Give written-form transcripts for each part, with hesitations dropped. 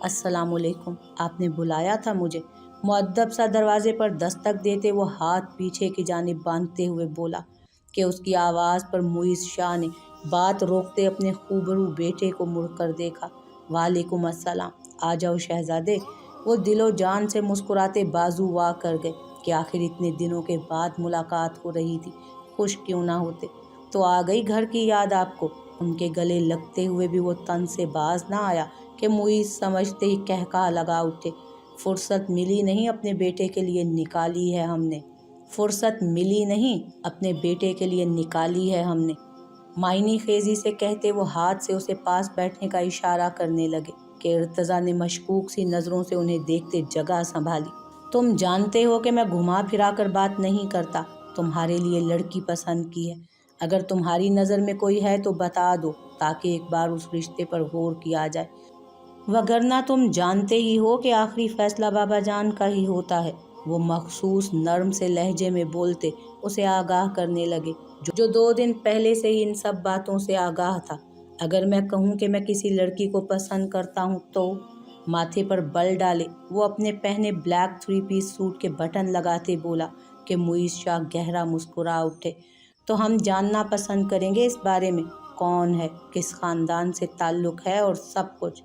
अस्सलाम वालेकुम, आपने बुलाया था मुझे। मुअद्दब सा दरवाजे पर दस्तक देते वो हाथ पीछे की जानिब बांधते हुए बोला कि उसकी आवाज़ पर मुइज़ शाह ने बात रोकते अपने खूबरू बेटे को मुड़कर देखा। वालेकुम अस्सलाम, आ जाओ शहज़ादे। वो दिलो जान से मुस्कुराते बाजू वा कर गए कि आखिर इतने दिनों के बाद मुलाकात हो रही थी, खुश क्यों ना होते। तो आ गई घर की याद आपको। उनके गले लगते हुए भी वो तन से बाज ना आया कि मुइज़ समझते ही कहका लगा उठे। फुर्सत मिली नहीं, अपने बेटे के लिए निकाली है हमने। फुर्सत मिली नहीं, अपने बेटे के लिए निकाली है हमने। मायनी खेजी से कहते वो हाथ से उसे पास बैठने का इशारा करने लगे कि इर्तज़ा ने मशकूक सी नज़रों से उन्हें देखते जगह संभाली। तुम जानते हो कि मैं घुमा फिरा कर बात नहीं करता। तुम्हारे लिए लड़की पसंद की है। अगर तुम्हारी नज़र में कोई है तो बता दो, ताकि एक बार उस रिश्ते पर गौर किया जाए। वगरना तुम जानते ही हो कि आखिरी फैसला बाबा जान का ही होता है। वो मखसूस नर्म से लहजे में बोलते उसे आगाह करने लगे, जो 2 दिन पहले से ही इन सब बातों से आगाह था। अगर मैं कहूँ कि मैं किसी लड़की को पसंद करता हूँ तो। माथे पर बल डाले वो अपने पहने ब्लैक 3 पीस सूट के बटन लगाते बोला कि मुइज़ शाह गहरा मुस्कुरा उठे। तो हम जानना पसंद करेंगे इस बारे में, कौन है, किस ख़ानदान से ताल्लुक़ है और सब कुछ।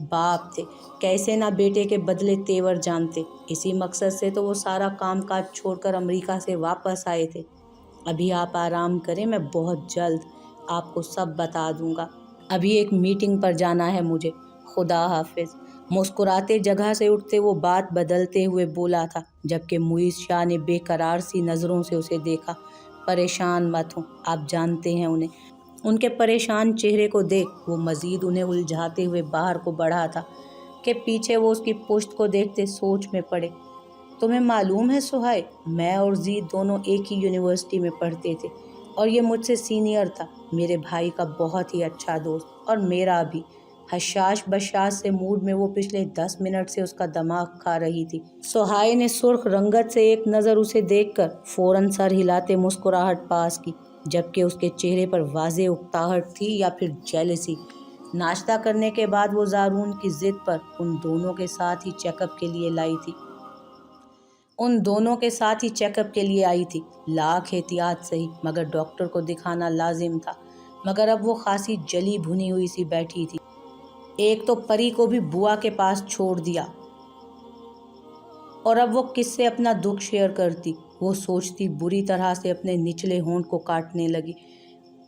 बाप थे, कैसे ना बेटे के बदले तेवर जानते। इसी मकसद से तो वो सारा कामकाज छोड़कर अमेरिका से वापस आए थे। अभी आप आराम करें, मैं बहुत जल्द आपको सब बता दूंगा। अभी एक मीटिंग पर जाना है मुझे। खुदा हाफिज। मुस्कुराते जगह से उठते वो बात बदलते हुए बोला था, जबकि मुइज़ शाह ने बेकरार सी नज़रों से उसे देखा। परेशान मत हो, आप जानते हैं उन्हें। उनके परेशान चेहरे को देख वो मज़ीद उन्हें उलझाते हुए बाहर को बढ़ा था कि पीछे वो उसकी पुश्त को देखते सोच में पड़े। तुम्हें मालूम है सुहाय, मैं और जी दोनों एक ही यूनिवर्सिटी में पढ़ते थे और ये मुझसे सीनियर था। मेरे भाई का बहुत ही अच्छा दोस्त और मेरा भी। हशाश बशाश से मूड में वो पिछले 10 मिनट से उसका दिमाग खा रही थी। सुहाय ने सुर्ख रंगत से एक नज़र उसे देखकर फ़ौरन सर हिलाते मुस्कुराहट पास की, जबकि उसके चेहरे पर वाज़े उकताहट थी या फिर जेलसी। नाश्ता करने के बाद वो ज़ारून की ज़िद पर उन दोनों के साथ ही चेकअप के लिए आई थी। लाख एहतियात सही, मगर डॉक्टर को दिखाना लाजिम था। मगर अब वो खासी जली भुनी हुई सी बैठी थी। एक तो परी को भी बुआ के पास छोड़ दिया और अब वो किससे अपना दुख शेयर करती। वो सोचती बुरी तरह से अपने निचले होंठ को काटने लगी।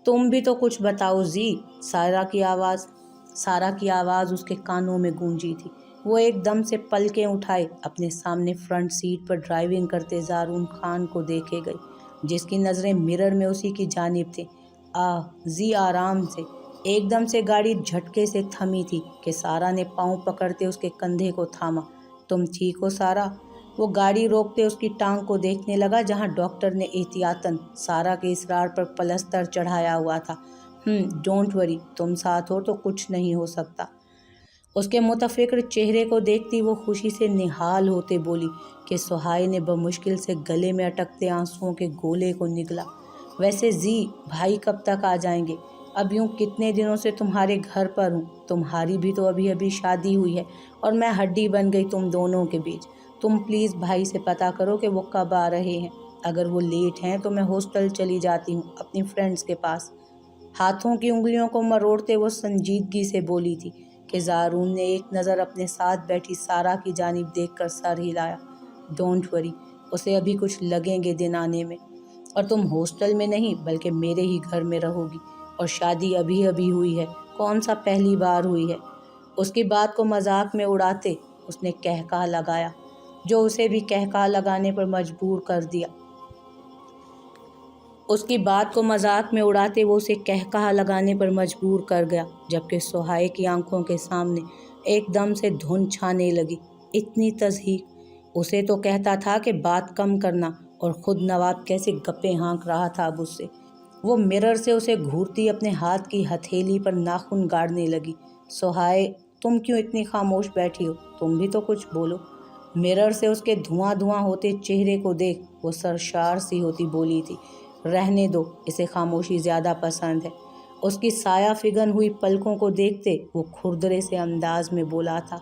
तुम भी तो कुछ बताओ जी। सारा की आवाज़ उसके कानों में गूंजी थी। वो एकदम से पलकें उठाए अपने सामने फ्रंट सीट पर ड्राइविंग करते ज़ारून खान को देखे गई, जिसकी नज़रें मिरर में उसी की जानिब थी। जी आराम से। एकदम से गाड़ी झटके से थमी थी कि सारा ने पाँव पकड़ते उसके कंधे को थामा। तुम ठीक हो सारा? वो गाड़ी रोकते उसकी टांग को देखने लगा, जहां डॉक्टर ने एहतियातन सारा के इसरार पर पलस्तर चढ़ाया हुआ था। डोंट वरी, तुम साथ हो तो कुछ नहीं हो सकता। उसके मुतफिक्र चेहरे को देखती वो खुशी से निहाल होते बोली कि सुहाय ने बमुश्किल से गले में अटकते आंसुओं के गोले को निगला। वैसे जी, भाई कब तक आ जाएंगे? अब यूं कितने दिनों से तुम्हारे घर पर हूँ। तुम्हारी भी तो अभी अभी शादी हुई है और मैं हड्डी बन गई तुम दोनों के बीच। तुम प्लीज़ भाई से पता करो कि वो कब आ रहे हैं। अगर वो लेट हैं तो मैं हॉस्टल चली जाती हूँ अपनी फ्रेंड्स के पास। हाथों की उंगलियों को मरोड़ते वो संजीदगी से बोली थी कि ज़ारून ने एक नज़र अपने साथ बैठी सारा की जानिब देखकर सर हिलाया। डोंट वरी, उसे अभी कुछ लगेंगे दिन आने में। और तुम हॉस्टल में नहीं बल्कि मेरे ही घर में रहोगी। और शादी अभी अभी हुई है, कौन सा पहली बार हुई है। उसकी बात को मजाक में उड़ाते उसने कहका लगाया, जो उसे भी कहका लगाने पर मजबूर कर दिया। उसकी बात को मजाक में उड़ाते वो उसे कहका लगाने पर मजबूर कर गया, जबकि सुहाय की आंखों के सामने एकदम से धुंध छाने लगी। इतनी तज़हीक। उसे तो कहता था कि बात कम करना, और ख़ुद नवाब कैसे गप्पे हाँक रहा था अब उससे। वो मिरर से उसे घूरती अपने हाथ की हथेली पर नाखून गाड़ने लगी। सुहाय, तुम क्यों इतनी खामोश बैठी हो? तुम भी तो कुछ बोलो। मिरर से उसके धुआं धुआं होते चेहरे को देख वो सरशार सी होती बोली थी, रहने दो, इसे खामोशी ज़्यादा पसंद है। उसकी साया फिगन हुई पलकों को देखते वो खुरदरे से अंदाज में बोला था,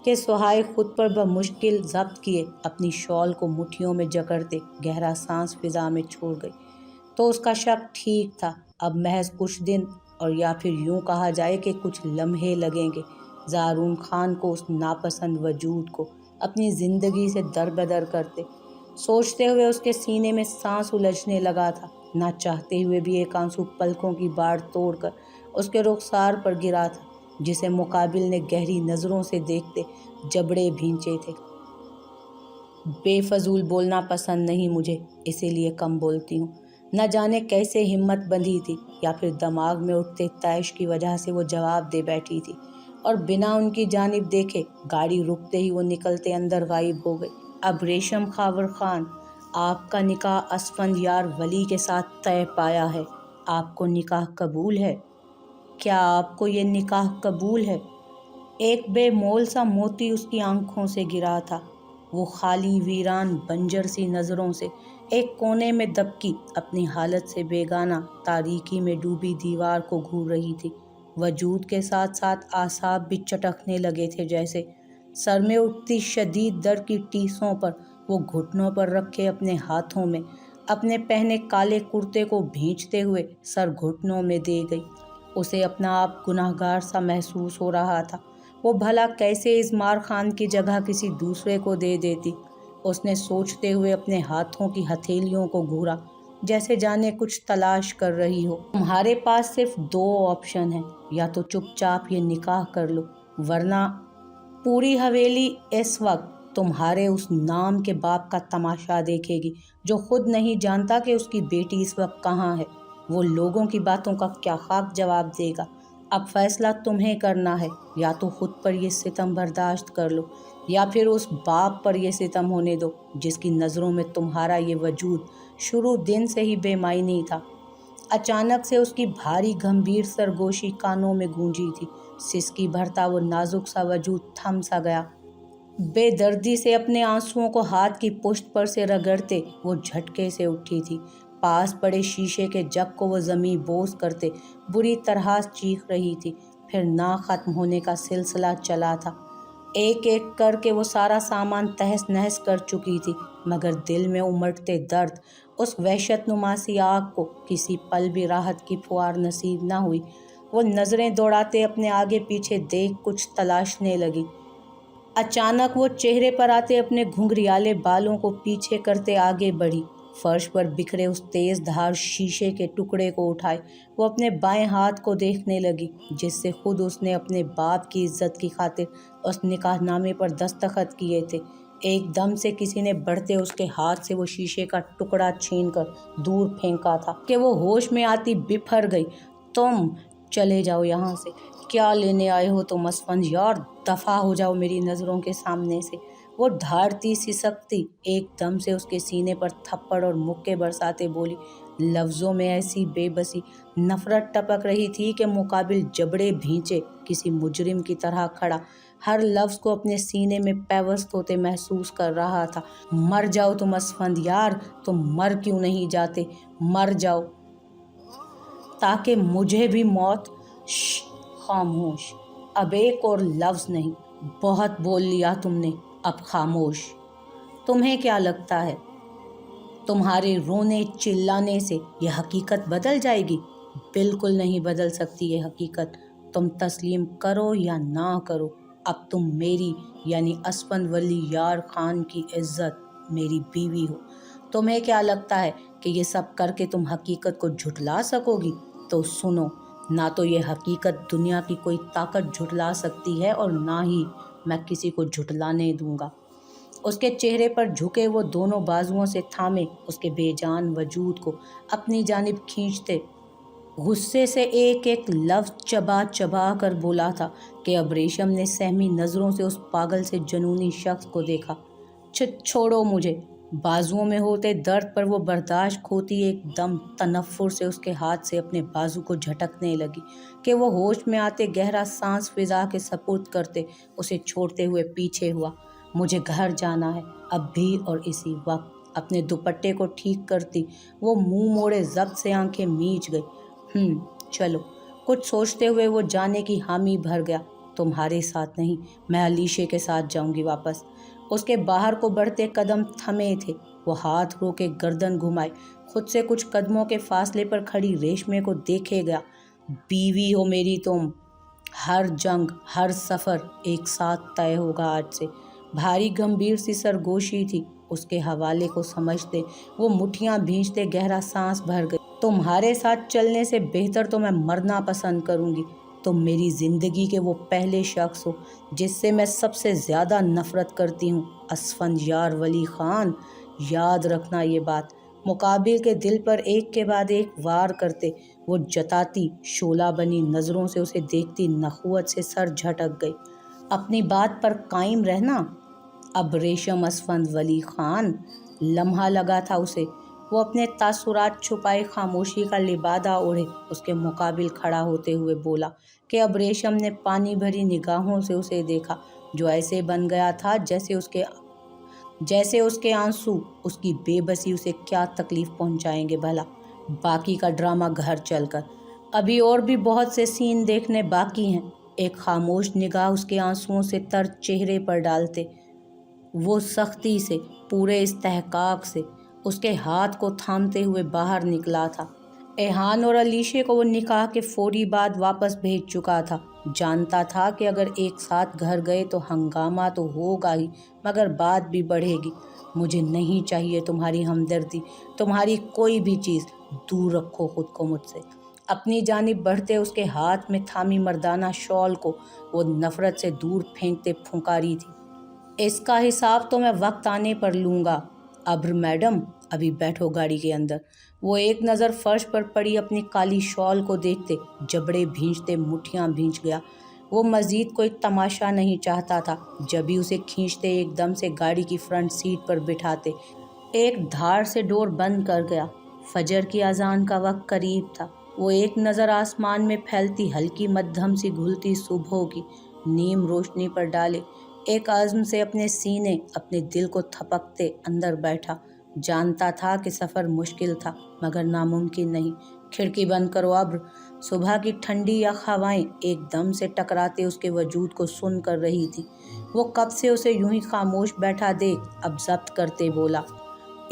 کہ سہائے خود پر بمشکل ضبط کیے اپنی شال کو مٹھیوں میں جکڑتے گہرا سانس فضا میں چھوڑ گئی۔ تو اس کا شک ٹھیک تھا۔ اب محض کچھ دن، اور یا پھر یوں کہا جائے کہ کچھ لمحے لگیں گے زارون خان کو اس ناپسند وجود کو اپنی زندگی سے دربدر کرتے۔ سوچتے ہوئے اس کے سینے میں سانس الجھنے لگا تھا۔ نہ چاہتے ہوئے بھی ایک آنسو پلکوں کی باڑ توڑ کر اس کے رخسار پر گرا تھا، جسے مقابل نے گہری نظروں سے دیکھتے جبڑے بھینچے تھے۔ بے فضول بولنا پسند نہیں مجھے، اسی لیے کم بولتی ہوں۔ نہ جانے کیسے ہمت بندھی تھی، یا پھر دماغ میں اٹھتے طیش کی وجہ سے وہ جواب دے بیٹھی تھی، اور بنا ان کی جانب دیکھے گاڑی رکتے ہی وہ نکلتے اندر غائب ہو گئی۔ اب ریشم خاور خان، آپ کا نکاح اسفند یار ولی کے ساتھ طے پایا ہے۔ آپ کو نکاح قبول ہے؟ کیا آپ کو یہ نکاح قبول ہے؟ ایک بے مول سا موتی اس کی آنکھوں سے گرا تھا۔ وہ خالی ویران بنجر سی نظروں سے ایک کونے میں دبکی اپنی حالت سے بیگانہ تاریکی میں ڈوبی دیوار کو گھور رہی تھی۔ وجود کے ساتھ ساتھ اعصاب بھی چٹکنے لگے تھے، جیسے سر میں اٹھتی شدید درد کی ٹیسوں پر وہ گھٹنوں پر رکھے اپنے ہاتھوں میں اپنے پہنے کالے کرتے کو بھینچتے ہوئے سر گھٹنوں میں دے گئی۔ اسے اپنا آپ گناہگار سا محسوس ہو رہا تھا۔ وہ بھلا کیسے اذمار خان کی جگہ کسی دوسرے کو دے دیتی؟ اس نے سوچتے ہوئے اپنے ہاتھوں کی ہتھیلیوں کو گھورا، جیسے جانے کچھ تلاش کر رہی ہو۔ تمہارے پاس صرف دو آپشن ہیں، یا تو چپ چاپ یہ نکاح کر لو، ورنہ پوری حویلی اس وقت تمہارے اس نام کے باپ کا تماشا دیکھے گی، جو خود نہیں جانتا کہ اس کی بیٹی اس وقت کہاں ہے۔ وہ لوگوں کی باتوں کا کیا خاک جواب دے گا؟ اب فیصلہ تمہیں کرنا ہے، یا تو خود پر یہ ستم برداشت کر لو، یا پھر اس باپ پر یہ ستم ہونے دو جس کی نظروں میں تمہارا یہ وجود شروع دن سے ہی بے معنی تھا۔ اچانک سے اس کی بھاری گمبھیر سرگوشی کانوں میں گونجی تھی۔ سسکی بھرتا وہ نازک سا وجود تھم سا گیا۔ بے دردی سے اپنے آنسوؤں کو ہاتھ کی پشت پر سے رگڑتے وہ جھٹکے سے اٹھی تھی۔ پاس پڑے شیشے کے جگ کو وہ زمیں بوس کرتے بری طرح چیخ رہی تھی۔ پھر نہ ختم ہونے کا سلسلہ چلا تھا۔ ایک ایک کر کے وہ سارا سامان تہس نہس کر چکی تھی، مگر دل میں امٹتے درد، اس وحشت نما سی آگ کو کسی پل بھی راحت کی پھوار نصیب نہ ہوئی۔ وہ نظریں دوڑاتے اپنے آگے پیچھے دیکھ کچھ تلاشنے لگی۔ اچانک وہ چہرے پر آتے اپنے گھنگریالے بالوں کو پیچھے کرتے آگے بڑھی۔ فرش پر بکھرے اس تیز دھار شیشے کے ٹکڑے کو اٹھائے وہ اپنے بائیں ہاتھ کو دیکھنے لگی، جس سے خود اس نے اپنے باپ کی عزت کی خاطر اس نکاح نامے پر دستخط کیے تھے۔ ایک دم سے کسی نے بڑھتے اس کے ہاتھ سے وہ شیشے کا ٹکڑا چھین کر دور پھینکا تھا کہ وہ ہوش میں آتی بپھر گئی۔ تم چلے جاؤ یہاں سے، کیا لینے آئے ہو تم اسفند یار؟ دفع ہو جاؤ میری نظروں کے سامنے سے۔ وہ دھاڑتی سسکتی ایک دم سے اس کے سینے پر تھپڑ اور مکے برساتے بولی۔ لفظوں میں ایسی بے بسی نفرت ٹپک رہی تھی کہ مقابل جبڑے بھینچے کسی مجرم کی طرح کھڑا ہر لفظ کو اپنے سینے میں پیوست ہوتے محسوس کر رہا تھا۔ مر جاؤ تم اسفند یار، تم مر کیوں نہیں جاتے؟ مر جاؤ تاکہ مجھے بھی موت۔ خاموش، اب ایک اور لفظ نہیں، بہت بول لیا تم نے، اب خاموش۔ تمہیں کیا لگتا ہے تمہارے رونے چلانے سے یہ حقیقت بدل جائے گی؟ بالکل نہیں بدل سکتی یہ حقیقت، تم تسلیم کرو یا نہ کرو۔ اب تم میری یعنی اسفند ولی یار خان کی عزت، میری بیوی ہو۔ تمہیں کیا لگتا ہے کہ یہ سب کر کے تم حقیقت کو جھٹلا سکو گی؟ تو سنو، نہ تو یہ حقیقت دنیا کی کوئی طاقت جھٹلا سکتی ہے، اور نہ ہی میں کسی کو جھٹلانے دوں گا۔ اس کے چہرے پر جھکے وہ دونوں بازوؤں سے تھامے اس کے بے جان وجود کو اپنی جانب کھینچتے غصے سے ایک ایک لفظ چبا چبا کر بولا تھا کہ اب ریشم نے سہمی نظروں سے اس پاگل سے جنونی شخص کو دیکھا۔ چھوڑو مجھے۔ بازوؤں میں ہوتے درد پر وہ برداشت کھوتی ایک دم تنفر سے اس کے ہاتھ سے اپنے بازو کو جھٹکنے لگی کہ وہ ہوش میں آتے گہرا سانس فضا کے سپرد کرتے اسے چھوڑتے ہوئے پیچھے ہوا۔ مجھے گھر جانا ہے، اب بھی اور اسی وقت۔ اپنے دوپٹے کو ٹھیک کرتی وہ منہ موڑے ضبط سے آنکھیں میچ گئی۔ چلو۔ کچھ سوچتے ہوئے وہ جانے کی حامی بھر گیا۔ तुम्हारे साथ नहीं, मैं अलीशे के साथ जाऊंगी वापस। उसके बाहर को बढ़ते कदम थमे थे। वो हाथ रोके गर्दन घुमाए खुद से कुछ कदमों के फासले पर खड़ी रेशमे को देखे गया। बीवी हो मेरी तुम, हर जंग हर सफ़र एक साथ तय होगा आज से। भारी गंभीर सी सरगोशी थी। उसके हवाले को समझते वो मुट्ठियां भींचते गहरा सांस भर गई। तुम्हारे साथ चलने से बेहतर तो मैं मरना पसंद करूंगी। तुम मेरी ज़िंदगी के वो पहले शख्स हो जिससे मैं सबसे ज़्यादा नफ़रत करती हूँ, असफंदयार वली ख़ान। याद रखना ये बात। मुकाबिल के दिल पर एक के बाद एक वार करते वो जताती शोला बनी नज़रों से उसे देखती नखुवत से सर झटक गई। अपनी बात पर कायम रहना। अब रेशम असफंद वली ख़ान, लम्हा लगा था उसे। वो अपने तासुरात छुपाए खामोशी का लिबादा ओढ़े उसके मुकाबिल खड़ा होते हुए बोला कि अब रेशम ने पानी भरी निगाहों से उसे देखा, जो ऐसे बन गया था जैसे उसके आंसू, उसकी बेबसी उसे क्या तकलीफ़ पहुंचाएंगे भला। बाकी का ड्रामा घर चलकर। अभी और भी बहुत से सीन देखने बाकी हैं। एक खामोश निगाह उसके आंसुओं से तर चेहरे पर डालते वो सख्ती से, पूरे इस्तेहकाक से उसके हाथ को थामते हुए बाहर निकला था। एहान और अलीशे को वो निकाह के फौरी बाद वापस भेज चुका था। जानता था कि अगर एक साथ घर गए तो हंगामा तो होगा ही, मगर बात भी बढ़ेगी। मुझे नहीं चाहिए तुम्हारी हमदर्दी, तुम्हारी कोई भी चीज़। दूर रखो खुद को मुझसे। अपनी जानिब बढ़ते उसके हाथ में थामी मर्दाना शॉल को वो नफ़रत से दूर फेंकते फुंकारी थी, इसका हिसाब तो मैं वक्त आने पर लूँगा। अब्र मैडम, अभी बैठो गाड़ी के अंदर। वो एक नज़र फर्श पर पड़ी अपनी काली शॉल को देखते जबड़े भींचते मुट्ठियाँ भींच गया। वो मज़ीद कोई तमाशा नहीं चाहता था। जब भी उसे खींचते एकदम से गाड़ी की फ्रंट सीट पर बिठाते, एक धार से डोर बंद कर गया। फजर की अजान का वक्त करीब था। वो एक नज़र आसमान में फैलती हल्की मध्यम सी घुलती सुबह की नीम रोशनी पर डाले, एक आज़म से अपने सीने अपने दिल को थपकते अंदर बैठा। जानता था कि सफ़र मुश्किल था मगर नामुमकिन नहीं। खिड़की बंद करो अब्र। सुबह की ठंडी या हवाएं एकदम से टकराते उसके वजूद को सुन कर रही थी। वो कब से उसे यूं ही खामोश बैठा देख अब जब्त करते बोला,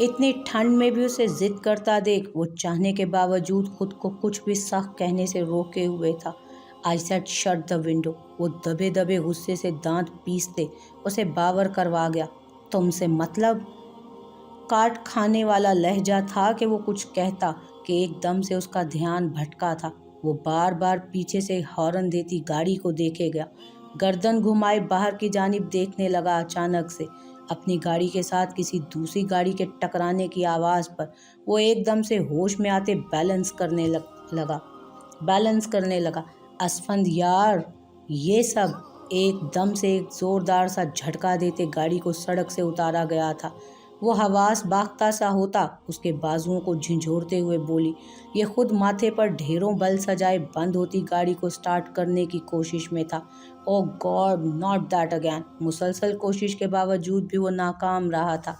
इतनी ठंड में भी उसे जिद करता देख वो चाहने के बावजूद खुद को कुछ भी सख्त कहने से रोके हुए था। I said shut the window. वो दबे दबे गुस्से से दांत पीसते उसे बावर करवा गया। तुमसे मतलब? काट खाने वाला लहजा था कि वो कुछ कहता कि एकदम से उसका ध्यान भटका था। वो बार बार पीछे से हॉर्न देती गाड़ी को देखे गया। गर्दन घुमाए बाहर की जानिब देखने लगा। अचानक से अपनी गाड़ी के साथ किसी दूसरी गाड़ी के टकराने की आवाज़ पर वो एकदम से होश में आते बैलेंस करने लगा। असफंद यार, ये सब एकदम से एक ज़ोरदार सा झटका देते गाड़ी को सड़क से उतारा गया था। वो हवास बाख्ता सा होता उसके बाजुओं को झंझोरते हुए बोली। ये खुद माथे पर ढेरों बल सजाए बंद होती गाड़ी को स्टार्ट करने की कोशिश में था। ओ गॉड, नॉट दैट अगैन। मुसलसल कोशिश के बावजूद भी वो नाकाम रहा था।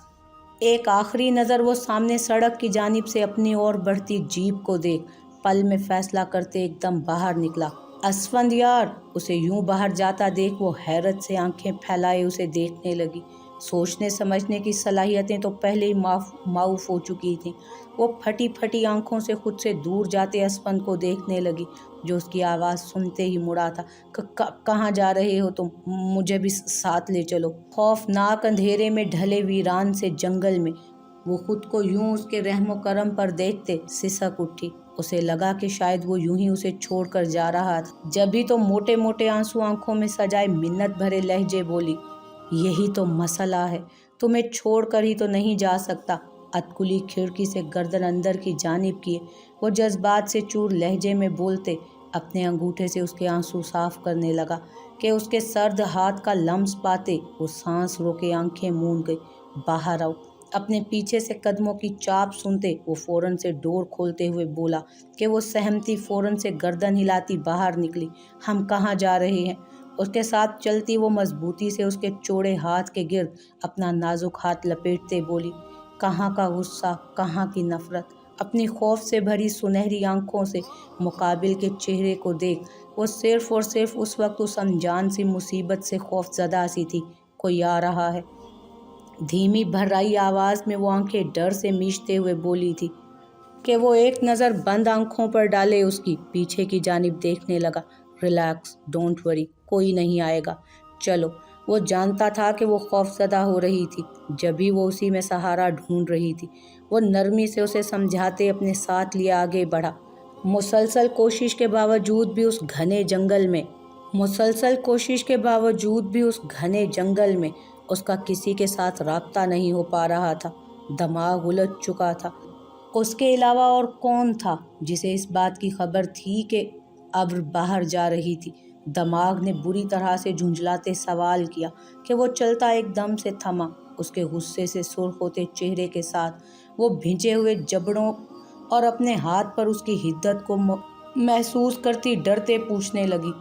एक आखिरी नज़र वो सामने सड़क की जानिब से अपनी ओर बढ़ती जीप को देख पल में फैसला करते एकदम बाहर निकला। असफंद यार, उसे यूं बाहर जाता देख वो हैरत से आंखें फैलाए उसे देखने लगी। सोचने समझने की सलाहियतें तो पहले ही माऊफ हो चुकी थीं। वो फटी फटी आंखों से खुद से दूर जाते असफंद को देखने लगी, जो उसकी आवाज़ सुनते ही मुड़ा था। कहाँ जा रहे हो तुम? मुझे भी साथ ले चलो। खौफनाक अंधेरे में ढले वीरान से जंगल में वो खुद को यूं उसके रहमो करम पर देखते सिसक उठी। उसे लगा कि शायद वो यूं ही उसे छोड़कर जा रहा था। जब भी तो मोटे मोटे आंसू आंखों में सजाए मिन्नत भरे लहजे बोली, यही तो मसला है, तुम्हें छोड़कर ही तो नहीं जा सकता। अतकुली खिड़की से गर्दन अंदर की जानिब किए वो जज्बात से चूर लहजे में बोलते अपने अंगूठे से उसके आंसू साफ करने लगा कि उसके सर्द हाथ का लम्स पाते वो सांस रोके आंखें मूंद गई। बाहर आओ। अपने पीछे से कदमों की चाप सुनते वो फ़ौरन से डोर खोलते हुए बोला कि वो सहमती फ़ौरन से गर्दन हिलाती बाहर निकली। हम कहाँ जा रहे हैं? उसके साथ चलती वो मजबूती से उसके चौड़े हाथ के गिर्द अपना नाजुक हाथ लपेटते बोली, कहाँ का गुस्सा, कहाँ की नफ़रत। अपनी खौफ से भरी सुनहरी आंखों से मुकाबिल के चेहरे को देख वो सिर्फ और सिर्फ उस वक्त उस अनजान सी मुसीबत से खौफजदा सी थी। कोई आ रहा है। धीमी भर्राई आवाज़ में वो आंखें डर से मीचते हुए बोली थी कि वो एक नज़र बंद आंखों पर डाले उसकी पीछे की जानिब देखने लगा। रिलैक्स, डोंट वरी, कोई नहीं आएगा, चलो। वो जानता था कि वो खौफजदा हो रही थी, जब भी वो उसी में सहारा ढूंढ रही थी। वो नरमी से उसे समझाते अपने साथ लिए आगे बढ़ा। मुसलसल कोशिश के बावजूद भी उस घने जंगल में उसका किसी के साथ राब्ता नहीं हो पा रहा था। दिमाग उलझ चुका था। उसके अलावा और कौन था जिसे इस बात की खबर थी कि अब्र बाहर जा रही थी। दिमाग ने बुरी तरह से झुंझलाते सवाल किया कि वो चलता एकदम से थमा। उसके गुस्से से सुर्ख होते चेहरे के साथ वो भिंचे हुए जबड़ों और अपने हाथ पर उसकी हिद्दत को महसूस करती डरते पूछने लगी।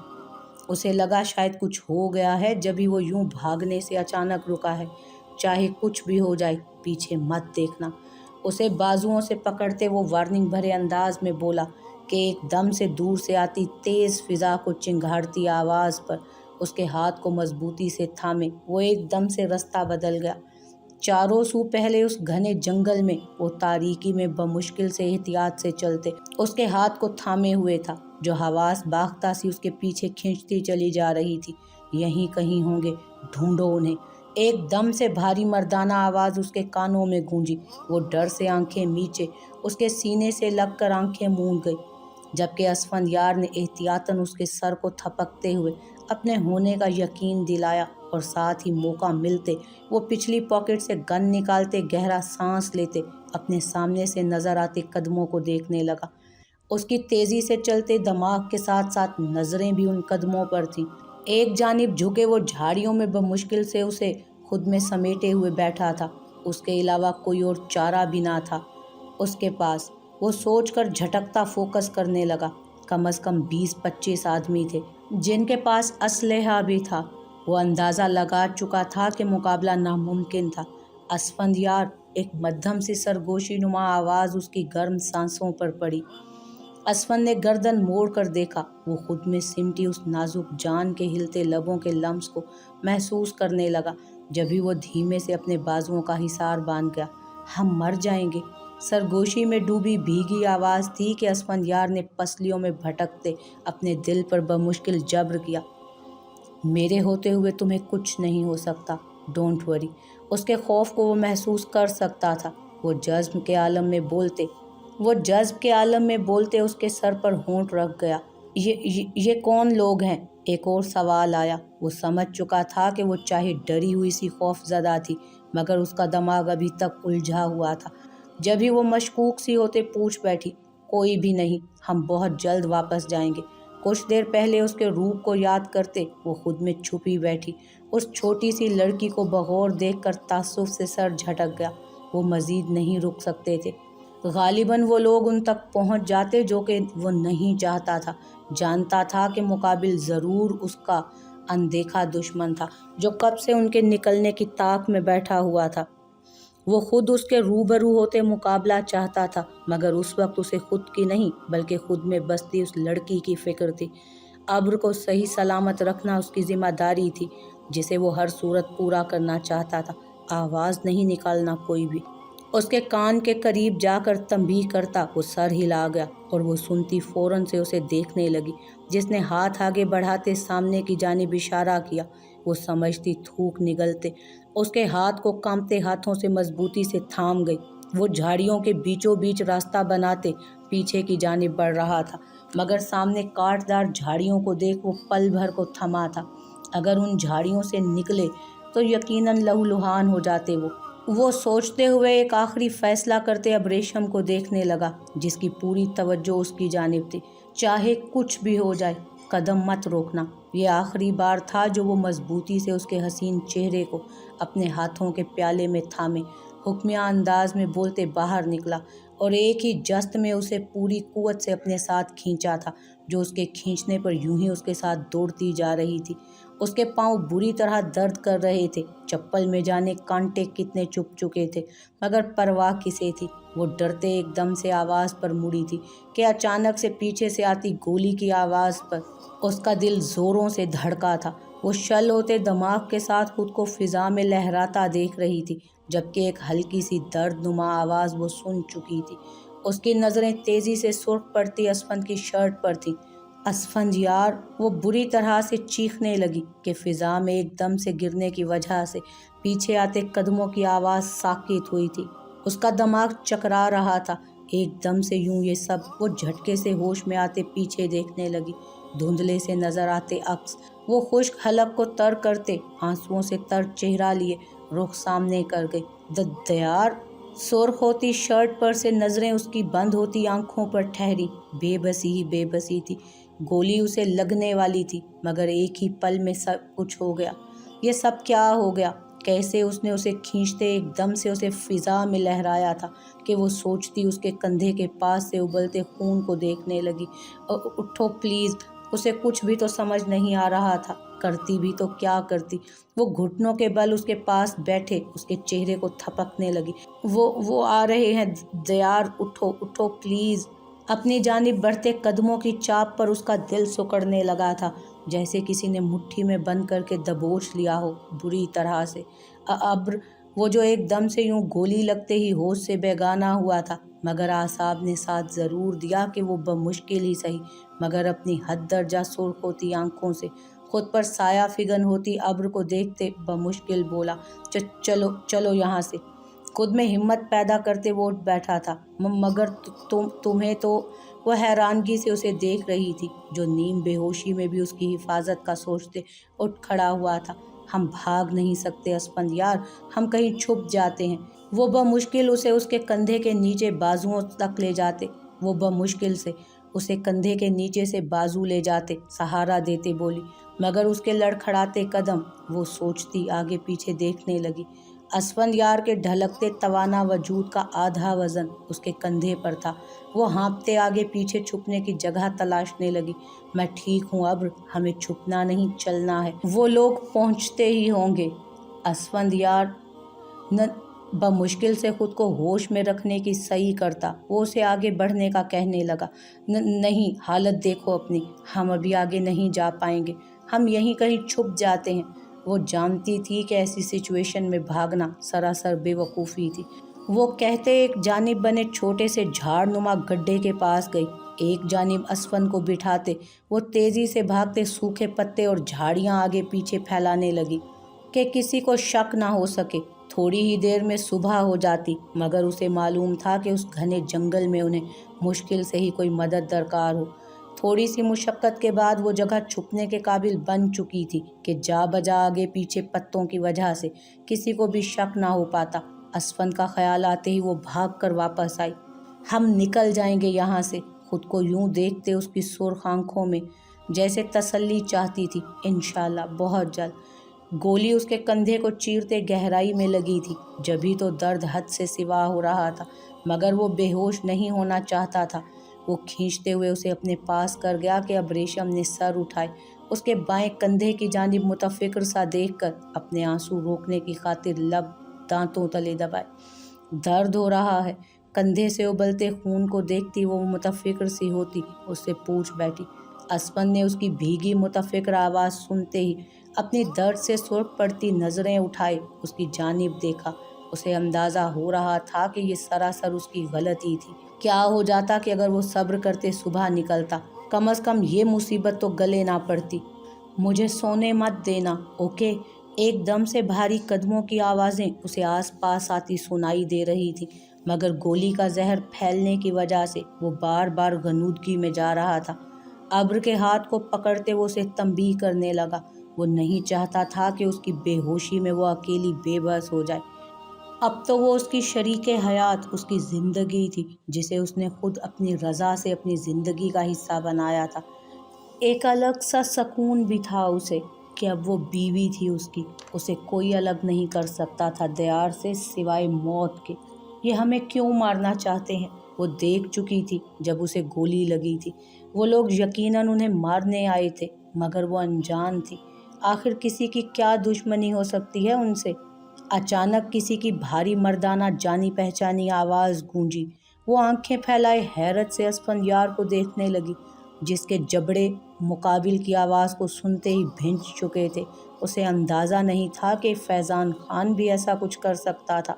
उसे लगा शायद कुछ हो गया है, जब ही वो यूं भागने से अचानक रुका है। चाहे कुछ भी हो जाए, पीछे मत देखना। उसे बाजुओं से पकड़ते वो वार्निंग भरे अंदाज में बोला कि एकदम से दूर से आती तेज़ फिजा को चिंगारती आवाज़ पर उसके हाथ को मजबूती से थामे वो एकदम से रास्ता बदल गया। चारों सू पहले उस घने जंगल में वो तारीकी में बमुश्किल से एहतियात से चलते उसके हाथ को थामे हुए था, जो हवास बाख्ता सी उसके पीछे खींचती चली जा रही थी। यहीं कहीं होंगे, ढूंढो उन्हें। एकदम से भारी मर्दाना आवाज़ उसके कानों में गूंजी। वो डर से आंखें मीचे उसके सीने से लगकर आंखें मूंद गई, जबकि असफंदियार ने एहतियातन उसके सर को थपकते हुए अपने होने का यकीन दिलाया और साथ ही मौका मिलते वो पिछली पॉकेट से गन निकालते गहरा सांस लेते अपने सामने से नजर आते कदमों को देखने लगा। उसकी तेजी से चलते दिमाग के साथ साथ नजरें भी उन कदमों पर थीं। एक जानिब झुके वो झाड़ियों में बमुश्किल से उसे खुद में समेटे हुए बैठा था। उसके अलावा कोई और चारा भी ना था उसके पास। वो सोचकर झटकता फोकस करने लगा। कम से कम 20-25 आदमी थे जिनके पास असलहा भी था। वो अंदाज़ा लगा चुका था कि मुकाबला नामुमकिन था। असफंदियार, एक मध्यम सी सरगोशी नुमा आवाज़ उसकी गर्म सांसों पर पड़ी। असफन ने गर्दन मोड़ कर देखा। वो खुद में सिमटी उस नाजुक जान के हिलते लबों के लम्स को महसूस करने लगा, जब भी वो धीमे से अपने बाजुओं का हिसार बांध गया। हम मर जाएंगे, सरगोशी में डूबी भीगी आवाज़ थी कि असफंदियार ने पसलियों में भटकते अपने दिल पर बमुश्किल जब्र किया। मेरे होते हुए तुम्हें कुछ नहीं हो सकता, डोंट वरी। उसके खौफ को वो महसूस कर सकता था। वो जज्ब के आलम में बोलते उसके सर पर होंठ रख गया। ये कौन लोग हैं? एक और सवाल आया। वो समझ चुका था कि वो चाहे डरी हुई सी खौफजदा थी, मगर उसका दिमाग अभी तक उलझा हुआ था। जब भी वो मशकूक सी होते पूछ बैठी, कोई भी नहीं, हम बहुत जल्द वापस जाएंगे। कुछ देर पहले उसके रूप को याद करते वो खुद में छुपी बैठी उस छोटी सी लड़की को बगौर देखकर तासुफ से सर झटक गया। वो मज़ीद नहीं रुक सकते थे। गालिबन वो लोग उन तक पहुंच जाते जो कि वो नहीं चाहता था। जानता था कि मुकाबिल ज़रूर उसका अनदेखा दुश्मन था, जो कब से उनके निकलने की ताक में बैठा हुआ था। वो खुद उसके रूबरू होते मुकाबला चाहता था, मगर उस वक्त उसे खुद की नहीं बल्कि खुद में बसती उस लड़की की फिक्र थी। अब्र को सही सलामत रखना उसकी जिम्मेदारी थी, जिसे वो हर सूरत पूरा करना चाहता था। आवाज़ नहीं निकालना कोई भी। उसके कान के करीब जाकर तंबीह करता वो सर हिला गया और वो सुनती फ़ौरन से उसे देखने लगी, जिसने हाथ आगे बढ़ाते सामने की जानिब इशारा किया। वो समझती थूक निगलते उसके हाथ को कांपते हाथों से मजबूती से थाम गई। वो झाड़ियों के बीचों बीच रास्ता बनाते पीछे की जानिब बढ़ रहा था, मगर सामने कांटदार झाड़ियों को देख वो पल भर को थमा था। अगर उन झाड़ियों से निकले तो यकीनन लहूलुहान हो जाते। वो सोचते हुए एक आखिरी फैसला करते अब रेशम को देखने लगा, जिसकी पूरी तवज्जो उसकी जानिब थी। चाहे कुछ भी हो जाए, कदम मत रोकना। ये आखिरी बार था जो वो मजबूती से उसके हसीन चेहरे को अपने हाथों के प्याले में थामे हुक्मिया अंदाज में बोलते बाहर निकला और एक ही जस्त में उसे पूरी कुव्वत से अपने साथ खींचा था। जो उसके खींचने पर यूं ही उसके साथ दौड़ती जा रही थी। उसके पांव बुरी तरह दर्द कर रहे थे। चप्पल में जाने कांटे कितने चुभ चुके थे, मगर परवाह किसे थी। वो डरते एकदम से आवाज़ पर मुड़ी थी कि अचानक से पीछे से आती गोली की आवाज़ पर उसका दिल ज़ोरों से धड़का था। वो शल होते दिमाग के साथ खुद को फिज़ा में लहराता देख रही थी, जबकि एक हल्की सी दर्दनुमा आवाज़ वो सुन चुकी थी। उसकी नज़रें तेज़ी से सुर्ख पड़ती असफंद की शर्ट पर थीं। असफंद यार, वो बुरी तरह से चीखने लगी कि फ़िज़ा में एकदम से गिरने की वजह से पीछे आते कदमों की आवाज़ साकित हुई थी। उसका दिमाग चकरा रहा था। एकदम से यूं ये सब वो झटके से होश में आते पीछे देखने लगी। धुंधले से नजर आते अक्स वो खुश्क हलक को तर करते, आंसुओं से तर चेहरा लिए रुख सामने कर गई। दयार, सुर्ख होती शर्ट पर से नजरें उसकी बंद होती आंखों पर ठहरी। बेबसी ही बेबसी थी। गोली उसे लगने वाली थी, मगर एक ही पल में सब कुछ हो गया। ये सब क्या हो गया? कैसे उसने उसे खींचते एकदम से उसे फिजा में लहराया था कि वो सोचती उसके कंधे के पास से उबलते खून को देखने लगी। उठो प्लीज़। उसे कुछ भी तो समझ नहीं आ रहा था। करती भी तो क्या करती। वो घुटनों के बल उसके पास बैठे उसके चेहरे को थपकने लगी। वो आ रहे हैं दयार, उठो उठो प्लीज़। अपनी जानिब बढ़ते कदमों की चाप पर उसका दिल सिकुड़ने लगा था, जैसे किसी ने मुट्ठी में बंद करके दबोच लिया हो बुरी तरह से। अब्र, वो जो एकदम से यूं गोली लगते ही होश से बेगाना हुआ था, मगर आसाब ने साथ ज़रूर दिया कि वो बमुश्किल ही सही, मगर अपनी हद दर्जा सुर्ख होती आंखों से खुद पर साया फिगन होती अब्र को देखते बमुश्किल बोला, चलो चलो यहाँ से। खुद में हिम्मत पैदा करते वो उठ बैठा था, मगर तुम्हें तो। वह हैरानगी से उसे देख रही थी, जो नीम बेहोशी में भी उसकी हिफाजत का सोचते उठ खड़ा हुआ था। हम भाग नहीं सकते असफंद यार, हम कहीं छुप जाते हैं। वो बमुश्किल उसे उसके कंधे के नीचे बाजुओं तक ले जाते। वो बमुश्किल से उसे कंधे के नीचे से बाजू ले जाते, सहारा देते बोली, मगर उसके लड़खड़ाते कदम। वो सोचती आगे पीछे देखने लगी। असफंद यार के ढलकते तवाना वजूद का आधा वजन उसके कंधे पर था। वो हाँपते आगे पीछे छुपने की जगह तलाशने लगी। मैं ठीक हूँ अब्र, हमें छुपना नहीं, चलना है, वो लोग पहुँचते ही होंगे। असफंद यार न बमुश्किल से खुद को होश में रखने की सही करता वो उसे आगे बढ़ने का कहने लगा। नहीं, हालत देखो अपनी, हम अभी आगे नहीं जा पाएंगे, हम यहीं कहीं छुप जाते हैं। वो जानती थी कि ऐसी सिचुएशन में भागना सरासर बेवकूफ़ी थी। वो कहते एक जानिब बने छोटे से झाड़नुमा गड्ढे के पास गई। एक जानिब असफंद को बिठाते वो तेज़ी से भागते सूखे पत्ते और झाड़ियाँ आगे पीछे फैलाने लगी कि किसी को शक ना हो सके। थोड़ी ही देर में सुबह हो जाती, मगर उसे मालूम था कि उस घने जंगल में उन्हें मुश्किल से ही कोई मदद दरकार हो। थोड़ी सी मुशक्क़त के बाद वो जगह छुपने के काबिल बन चुकी थी कि जा बजा आगे पीछे पत्तों की वजह से किसी को भी शक ना हो पाता। असफंद का ख्याल आते ही वो भाग कर वापस आई। हम निकल जाएंगे यहाँ से, खुद को यूं देखते उसकी सुर्ख आंखों में जैसे तसल्ली चाहती थी। इंशाल्लाह बहुत जल्द। गोली उसके कंधे को चीरते गहराई में लगी थी, जभी तो दर्द हद से सिवा हो रहा था, मगर वो बेहोश नहीं होना चाहता था। वो खींचते हुए उसे अपने पास कर गया कि अब रेशम ने सर उठाए उसके बाएं कंधे की जानिब मुतफिक्र सा देखकर अपने आंसू रोकने की खातिर लब दांतों तले दबाए। दर्द हो रहा है। कंधे से उबलते खून को देखती वो मुतफिक्र सी होती उससे पूछ बैठी। असफंद ने उसकी भीगी मुतफिक्र आवाज़ सुनते ही अपनी दर्द से सुर्ख पड़ती नज़रें उठाए उसकी जानिब देखा। उसे अंदाज़ा हो रहा था कि ये सरासर उसकी गलती थी। क्या हो जाता कि अगर वो सब्र करते सुबह निकलता, कम अज़ कम ये मुसीबत तो गले ना पड़ती। मुझे सोने मत देना, ओके? एकदम से भारी कदमों की आवाज़ें उसे आसपास आती सुनाई दे रही थी, मगर गोली का जहर फैलने की वजह से वो बार बार गनूदगी में जा रहा था। अब्र के हाथ को पकड़ते वो उसे तंबीह करने लगा। वो नहीं चाहता था कि उसकी बेहोशी में वो अकेली बेबस हो जाए। अब तो वो उसकी शरीके हयात, उसकी ज़िंदगी थी, जिसे उसने खुद अपनी रज़ा से अपनी ज़िंदगी का हिस्सा बनाया था। एक अलग सा सकून भी था उसे कि अब वो बीवी थी उसकी। उसे कोई अलग नहीं कर सकता था दयार से सिवाय मौत के। ये हमें क्यों मारना चाहते हैं? वो देख चुकी थी जब उसे गोली लगी थी। वो लोग यकीनन उन्हें मारने आए थे, मगर वो अनजान थी। आखिर किसी की क्या दुश्मनी हो सकती है उनसे? अचानक किसी की भारी मर्दाना जानी पहचानी आवाज़ गूंजी। वो आंखें फैलाए हैरत से असफंयार को देखने लगी, जिसके जबड़े मुकाबिल की आवाज़ को सुनते ही भिंच चुके थे। उसे अंदाज़ा नहीं था कि फैज़ान खान भी ऐसा कुछ कर सकता था।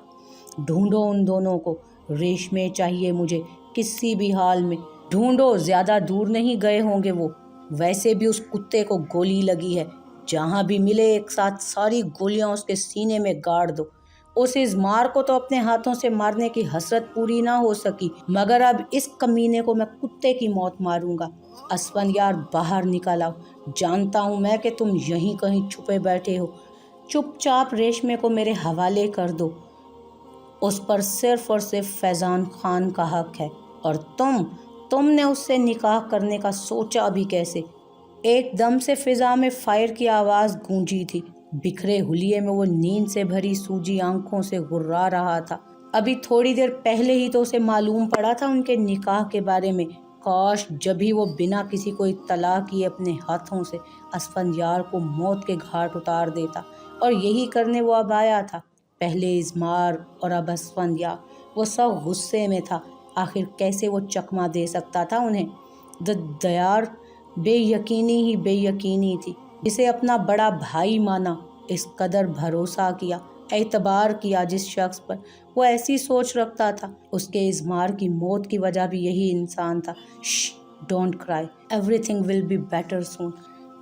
ढूंढो उन दोनों को, रेशमे चाहिए मुझे, किसी भी हाल में ढूंढो। ज़्यादा दूर नहीं गए होंगे वो। वैसे भी उस कुत्ते को गोली लगी है। जहाँ भी मिले एक साथ सारी गोलियां उसके सीने में गाड़ दो। उस इज़मार को तो अपने हाथों से मारने की हसरत पूरी ना हो सकी, मगर अब इस कमीने को मैं कुत्ते की मौत मारूंगा। असफंयार बाहर निकल आओ। जानता हूँ मैं कि तुम यहीं कहीं छुपे बैठे हो। चुपचाप रेशमे को मेरे हवाले कर दो। उस पर सिर्फ और सिर्फ फैज़ान खान का हक है। और तुमने उससे निकाह करने का सोचा भी कैसे? एकदम से फिजा में फायर की आवाज़ गूंजी थी। बिखरे हुलिये में वो नींद से भरी सूजी आंखों से गुर्रा रहा था। अभी थोड़ी देर पहले ही तो उसे मालूम पड़ा था उनके निकाह के बारे में। काश जब भी वो बिना किसी को इत्तला किए अपने हाथों से असफंयार को मौत के घाट उतार देता। और यही करने वो अब आया था। पहले इज़मार और अब असफंयार। वो सब गुस्से में था। आखिर कैसे वो चकमा दे सकता था उन्हें? दयार बेयकीनी ही बेयकीनी थी। जिसे अपना बड़ा भाई माना, इस कदर भरोसा किया, एतबार किया जिस शख्स पर, वो ऐसी सोच रखता था। उसके इज़मार की मौत की वजह भी यही इंसान था। Don't cry, everything will be better soon.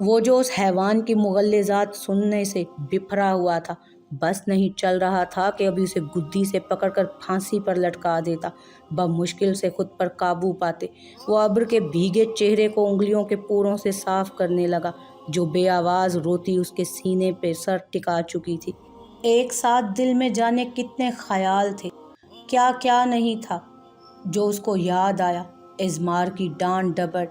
वो जो उस हैवान की मुगल्लिज़ात सुनने से बिफरा हुआ था, बस नहीं चल रहा था कि अभी उसे गुद्दी से पकड़कर फांसी पर लटका देता। बमुश्किल से खुद पर काबू पाते वो अब्र के भीगे चेहरे को उंगलियों के पोरों से साफ करने लगा, जो बेआवाज़ रोती उसके सीने पे सर टिका चुकी थी। एक साथ दिल में जाने कितने ख्याल थे, क्या क्या नहीं था जो उसको याद आया। इज़मार की डांट डपट,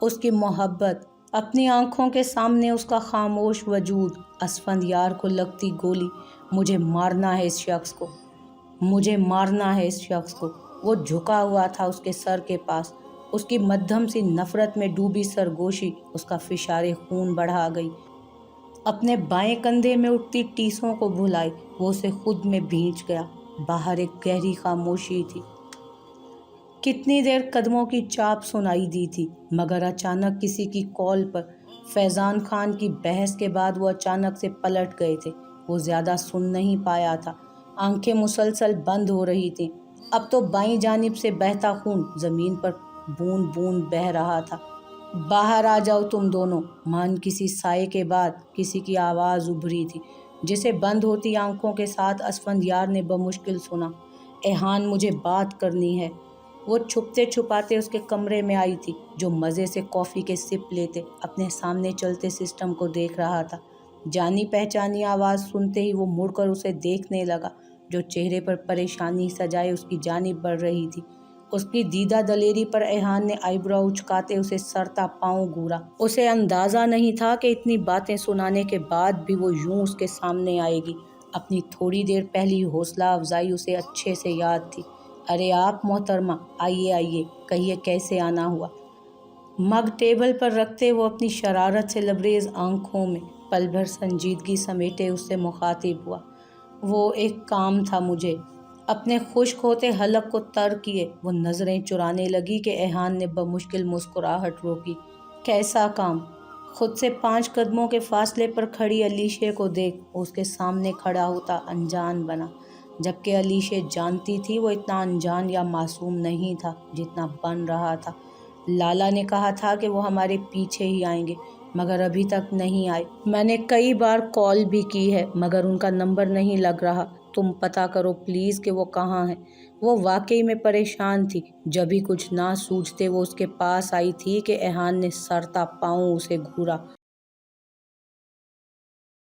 उसकी मोहब्बत, अपनी आंखों के सामने उसका खामोश वजूद, असफंयार को लगती गोली। मुझे मारना है इस शख्स को, मुझे मारना है इस शख्स को। वो झुका हुआ था उसके सर के पास। उसकी मध्यम सी नफरत में डूबी सरगोशी उसका फिशारे खून बढ़ा गई। अपने बाएं कंधे में उठती टीसों को भुलाई वो उसे खुद में भींच गया। बाहर एक गहरी खामोशी थी। कितनी देर कदमों की चाप सुनाई दी थी, मगर अचानक किसी की कॉल पर फैज़ान खान की बहस के बाद वो अचानक से पलट गए थे। वो ज़्यादा सुन नहीं पाया था। आंखें मुसलसल बंद हो रही थीं। अब तो बाईं जानिब से बहता खून ज़मीन पर बूंद बूंद बह रहा था। बाहर आ जाओ तुम दोनों। मान किसी साये के बाद किसी की आवाज़ उभरी थी, जिसे बंद होती आंखों के साथ असफंयार ने बमुश्किल सुना। एहान, मुझे बात करनी है। वो छुपते छुपाते उसके कमरे में आई थी, जो मज़े से कॉफ़ी के सिप लेते अपने सामने चलते सिस्टम को देख रहा था। जानी पहचानी आवाज़ सुनते ही वो मुड़कर उसे देखने लगा, जो चेहरे पर परेशानी सजाए उसकी जानिब बढ़ रही थी। उसकी दीदा दलेरी पर एहान ने आईब्रो उचकाते उसे सरता पाँव घूरा। उसे अंदाज़ा नहीं था कि इतनी बातें सुनाने के बाद भी वो यूं उसके सामने आएगी। अपनी थोड़ी देर पहली हौसला अफजाई उसे अच्छे से याद थी। अरे आप मोहतरमा, आइए आइए, कहिए कैसे आना हुआ। मग टेबल पर रखते वो अपनी शरारत से लबरेज आंखों में पल भर संजीदगी समेटे उससे मुखातिब हुआ। वो एक काम था मुझे। अपने खुश्क होते हलक को तर किए वो नज़रें चुराने लगी कि एहान ने बमुश्किल मुस्कुराहट रोकी। कैसा काम? खुद से 5 कदमों के फासले पर खड़ी अलीशे को देख उसके सामने खड़ा होता अनजान बना, जबकि अलीशे जानती थी वो इतना अनजान या मासूम नहीं था जितना बन रहा था। लाला ने कहा था कि वो हमारे पीछे ही आएंगे, मगर अभी तक नहीं आए। मैंने कई बार कॉल भी की है, मगर उनका नंबर नहीं लग रहा। तुम पता करो प्लीज़ कि वो कहाँ हैं। वो वाकई में परेशान थी। जब भी कुछ ना सूझते वो उसके पास आई थी कि एहान ने सरता पाँव उसे घूरा।